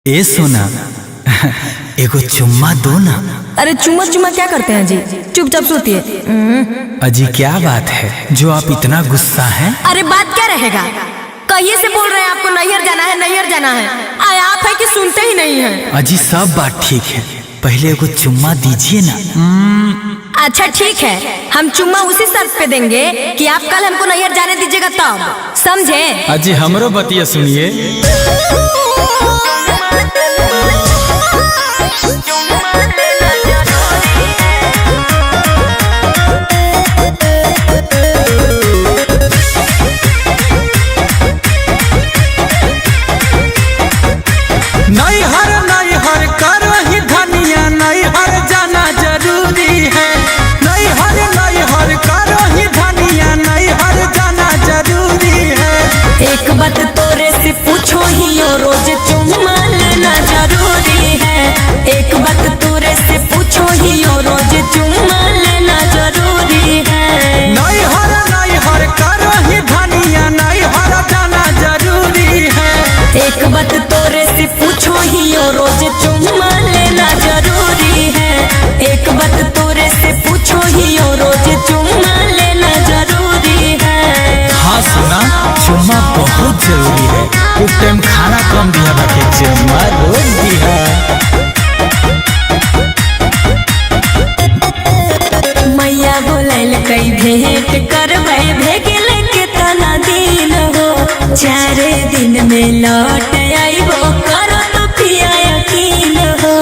ए सोना एगो चुम्मा दो ना। अरे चुम्मा चुम्मा क्या करते हैं जी, चुपचाप सोतिए। अजी क्या बात है जो आप इतना गुस्सा हैं? अरे बात क्या रहेगा, कहिए से बोल रहे हैं आपको नैहर जाना है, नैहर जाना है। आए आप है कि सुनते ही नहीं हैं। अजी सब बात ठीक है, पहले एगो चुम्मा दीजिए ना। अच्छा ठीक है, हम चुम्मा उसी शर्त पे देंगे कि आप कल हमको नैहर जाने दीजिएगा तब, समझे? अजी हमरो बतिया सुनिए। नैहर नैहर करही धनिया, नैहर जाना जरूरी है। नैहर नैहर करही धनिया, नैहर जाना जरूरी है। एक बात तोरे से पूछो ही, रोज चुम्मा लेना जरूरी है। एक बात तोरे से पूछो ही, रोज चुम्मा लेना जरूरी है। नैहर नैहर करही धनिया, नैहर जाना जरूरी है। एक बात तोरे से पूछो ही, रोज चुम्मा लेना जरूरी है। एक बात तोरे से पूछो ही, रोज चुम्मा लेना जरूरी है। हाँ सुना, चुम्मा बहुत जरूरी है। एक टाइम खाना कम दिया बाकी चुम्मा रोज दिया। मैया बोलल कई भेंट करबै, भेगल के तना दिन हो। 4 दिन में लौट आइबो, करो तो पिया यकीन हो।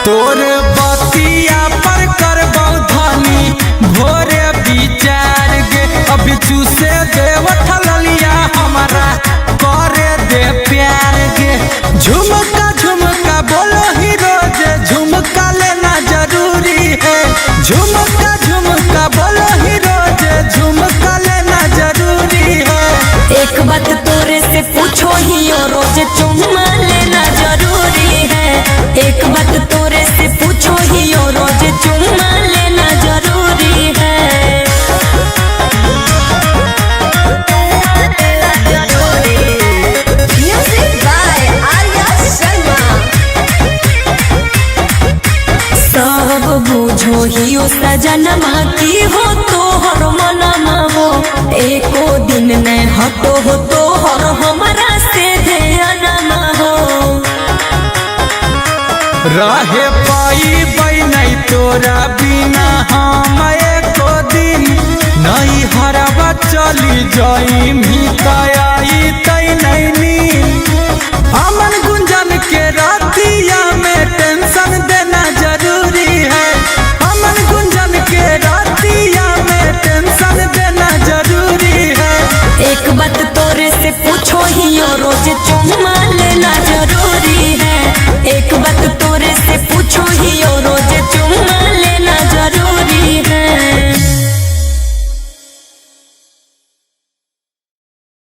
तोरे बतिया पर करबौ धनी भोरे विचार गे। अभी चूसे देवत ललिया हमारा करे दे प्यार गे। झुमका झुमका बोलो ही रोज, झुमका लेना जरूरी है। झुमका झुमका बोलो ही रोज, झुमका लेना जरूरी है। एक बात तोरे से पूछो ही, रोज चुम्मा लेना जरूरी है। एक बात तोरे से पूछो ही, रोज चुम्मा लेना जरूरी है। Music by Arya Sharma। सब बुझो ही सजनमा की हो तोहर मनमा हो। एको दिन न हटो हो तोहर हमरा से ध्यानमा हो। रहे पाई नहीं तोरा बिना हम एको दिन। नहीं हरबा चली जाई